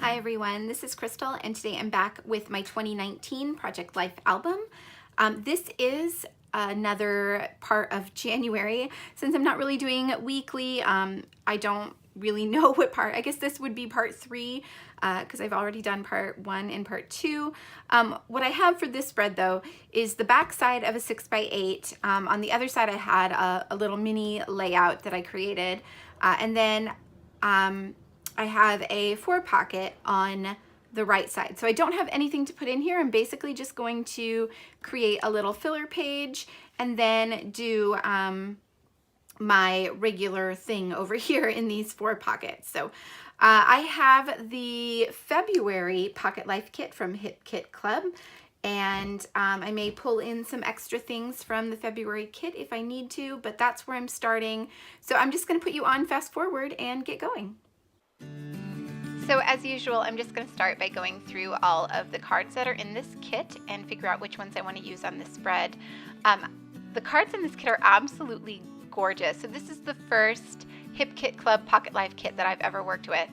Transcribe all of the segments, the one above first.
Hi everyone, this is Crystal and today I'm back with my 2019 Project Life album. This is another part of January. Since I'm not really doing weekly, I don't really know what part. I guess this would be part 3 because I've already done part 1 and part 2. What I have for this spread though is the back side of a 6x8. On the other side I had a little mini layout that I created, and then I have a 4-pocket on the right side. So I don't have anything to put in here. I'm basically just going to create a little filler page and then do my regular thing over here in these 4 pockets. So I have the February Pocket Life kit from Hip Kit Club, and I may pull in some extra things from the February kit if I need to, but that's where I'm starting. So I'm just going to put you on fast forward and get going. So as usual, I'm just going to start by going through all of the cards that are in this kit and figure out which ones I want to use on this spread. The cards in this kit are absolutely gorgeous. So this is the first Hip Kit Club Pocket Life kit that I've ever worked with,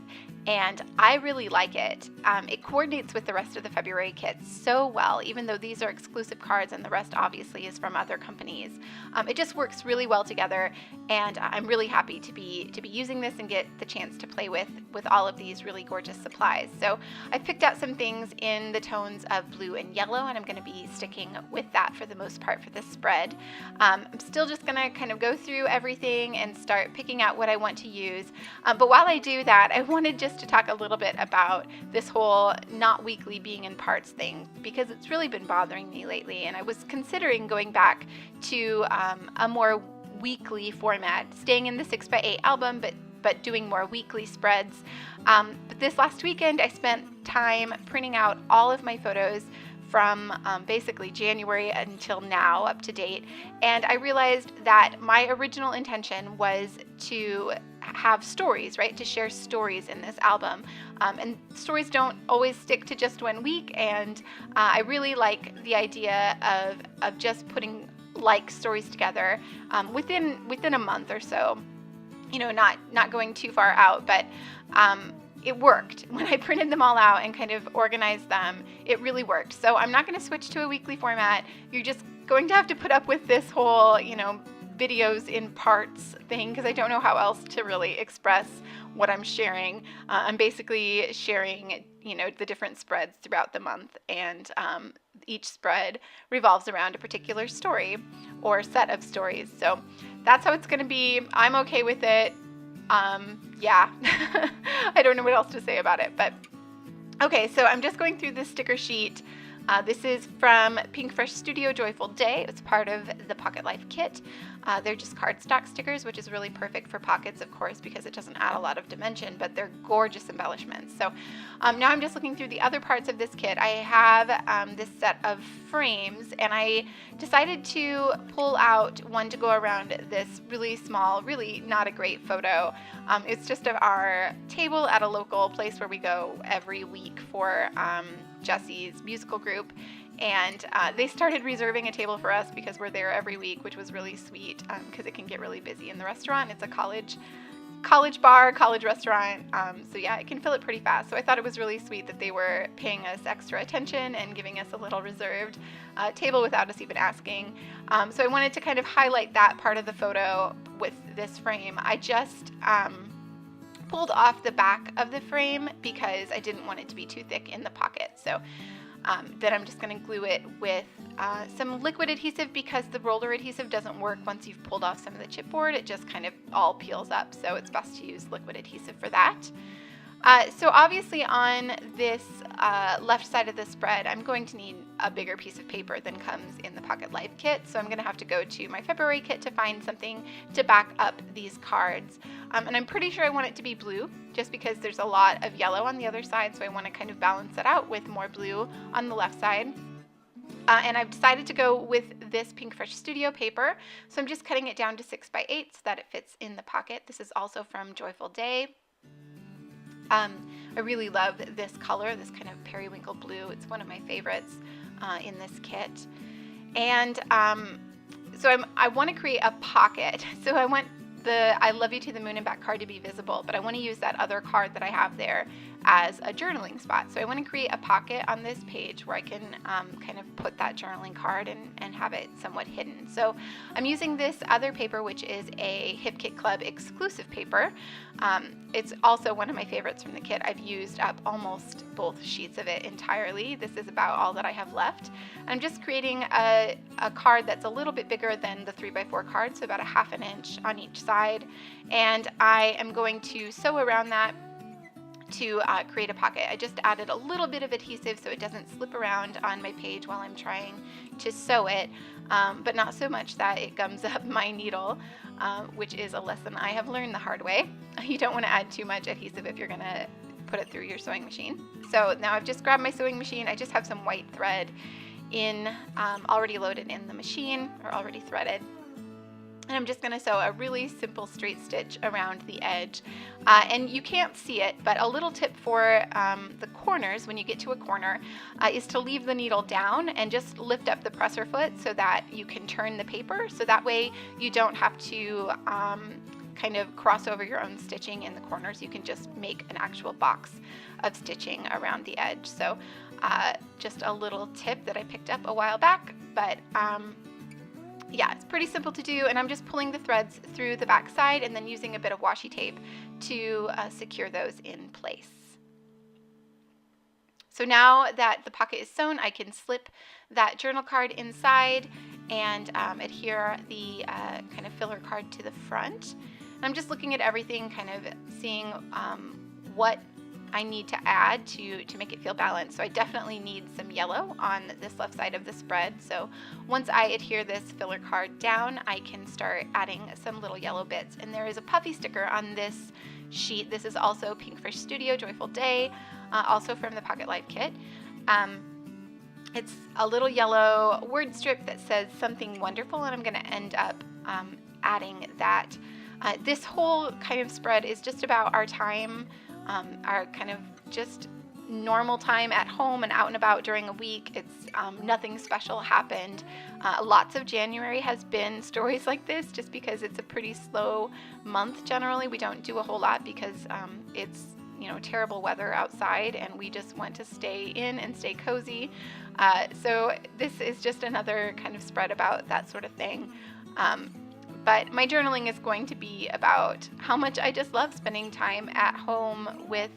and I really like it. It coordinates with the rest of the February kits so well, even though these are exclusive cards and the rest obviously is from other companies. It just works really well together, and I'm really happy to be using this and get the chance to play with all of these really gorgeous supplies. So I've picked out some things in the tones of blue and yellow, and I'm going to be sticking with that for the most part for this spread. I'm still just going to kind of go through everything and start picking out what I want to use. But while I do that, I wanted just to talk a little bit about this whole not weekly being in parts thing, because it's really been bothering me lately, and I was considering going back to a more weekly format, staying in the 6x8 album, but doing more weekly spreads. But this last weekend I spent time printing out all of my photos from basically January until now, up to date, and I realized that my original intention was to have stories, right? To share stories in this album. And stories don't always stick to just one week, and I really like the idea of just putting like stories together within a month or so. You know, not going too far out, but it worked. When I printed them all out and kind of organized them, it really worked. So I'm not going to switch to a weekly format. You're just going to have to put up with this whole, videos in parts thing, because I don't know how else to really express what I'm sharing. I'm basically sharing, the different spreads throughout the month, and each spread revolves around a particular story or set of stories. So that's how it's going to be. I'm okay with it. Yeah, I don't know what else to say about it, but okay, so I'm just going through this sticker sheet. This is from Pinkfresh Studio Joyful Day. It's part of the Pocket Life kit. They're just cardstock stickers, which is really perfect for pockets, of course, because it doesn't add a lot of dimension, but they're gorgeous embellishments. So now I'm just looking through the other parts of this kit. I have this set of frames, and I decided to pull out one to go around this really small, really not a great photo. It's just of our table at a local place where we go every week for Jesse's musical group, and they started reserving a table for us because we're there every week, which was really sweet, because it can get really busy in the restaurant. It's a college bar, college restaurant, so yeah, it can fill it pretty fast. So I thought it was really sweet that they were paying us extra attention and giving us a little reserved table without us even asking. So I wanted to kind of highlight that part of the photo with this frame. I just pulled off the back of the frame because I didn't want it to be too thick in the pocket. So then I'm just going to glue it with some liquid adhesive, because the roller adhesive doesn't work once you've pulled off some of the chipboard. It just kind of all peels up, so it's best to use liquid adhesive for that. So obviously on this left side of the spread, I'm going to need a bigger piece of paper than comes in the Pocket Life kit. So I'm going to have to go to my February kit to find something to back up these cards. And I'm pretty sure I want it to be blue, just because there's a lot of yellow on the other side. So I want to kind of balance it out with more blue on the left side. And I've decided to go with this Pinkfresh Studio paper. So I'm just cutting it down to 6x8 so that it fits in the pocket. This is also from Joyful Day. I really love this color, this kind of periwinkle blue. It's one of my favorites in this kit. And so I want to create a pocket. So I want the I Love You to the Moon and Back card to be visible, but I want to use that other card that I have there as a journaling spot. So I want to create a pocket on this page where I can kind of put that journaling card and have it somewhat hidden. So I'm using this other paper, which is a Hip Kit Club exclusive paper. It's also one of my favorites from the kit. I've used up almost both sheets of it entirely. This is about all that I have left. I'm just creating a card that's a little bit bigger than the 3x4 card, so about a 1/2 inch on each side. And I am going to sew around that to create a pocket. I just added a little bit of adhesive so it doesn't slip around on my page while I'm trying to sew it, but not so much that it gums up my needle, which is a lesson I have learned the hard way. You don't want to add too much adhesive if you're going to put it through your sewing machine. So now I've just grabbed my sewing machine. I just have some white thread in already loaded in the machine, or already threaded. And I'm just going to sew a really simple straight stitch around the edge. And you can't see it, but a little tip for the corners, when you get to a corner, is to leave the needle down and just lift up the presser foot so that you can turn the paper. So that way you don't have to kind of cross over your own stitching in the corners. You can just make an actual box of stitching around the edge. So just a little tip that I picked up a while back, but yeah, it's pretty simple to do, and I'm just pulling the threads through the back side and then using a bit of washi tape to secure those in place. So now that the pocket is sewn, I can slip that journal card inside and adhere the kind of filler card to the front. And I'm just looking at everything, kind of seeing what I need to add to make it feel balanced. So I definitely need some yellow on this left side of the spread. So once I adhere this filler card down, I can start adding some little yellow bits. And there is a puffy sticker on this sheet. This is also Pinkfish Studio Joyful Day, also from the Pocket Life kit. It's a little yellow word strip that says something wonderful, and I'm going to end up adding that. This whole kind of spread is just about our time, our kind of just normal time at home and out and about during a week. It's nothing special happened. Lots of January has been stories like this, just because it's a pretty slow month generally. We don't do a whole lot because it's terrible weather outside, and we just want to stay in and stay cozy. So this is just another kind of spread about that sort of thing. But my journaling is going to be about how much I just love spending time at home with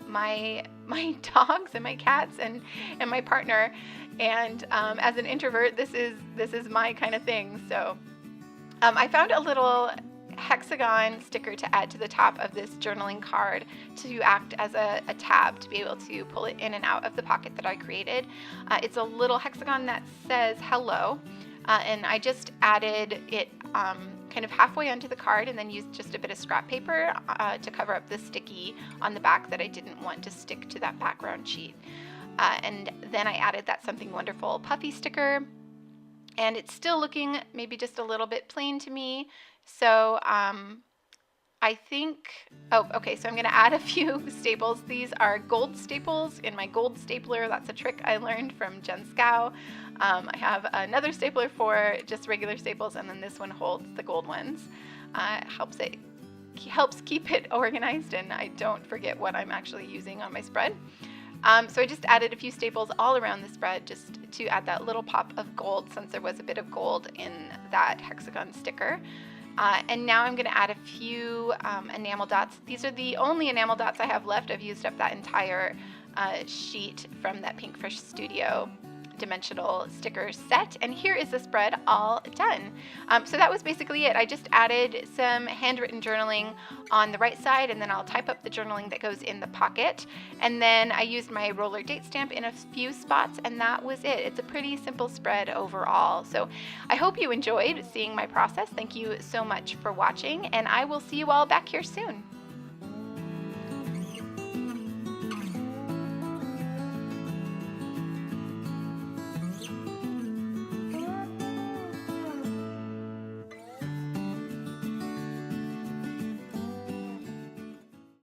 my dogs and my cats and my partner. And as an introvert, this is my kind of thing. So I found a little hexagon sticker to add to the top of this journaling card to act as a tab to be able to pull it in and out of the pocket that I created. It's a little hexagon that says hello. And I just added it kind of halfway onto the card, and then used just a bit of scrap paper to cover up the sticky on the back that I didn't want to stick to that background sheet. And then I added that Something Wonderful puffy sticker, and it's still looking maybe just a little bit plain to me. So I think, okay, so I'm going to add a few staples. These are gold staples in my gold stapler. That's a trick I learned from Jen Scow. I have another stapler for just regular staples, and then this one holds the gold ones. Helps keep it organized, and I don't forget what I'm actually using on my spread. So I just added a few staples all around the spread just to add that little pop of gold, since there was a bit of gold in that hexagon sticker. And now I'm going to add a few enamel dots. These are the only enamel dots I have left. I've used up that entire sheet from that Pinkfish Studio dimensional sticker set, and here is the spread all done. So that was basically it. I just added some handwritten journaling on the right side, and then I'll type up the journaling that goes in the pocket, and then I used my roller date stamp in a few spots, and that was it. It's a pretty simple spread overall. So I hope you enjoyed seeing my process. Thank you so much for watching, and I will see you all back here soon.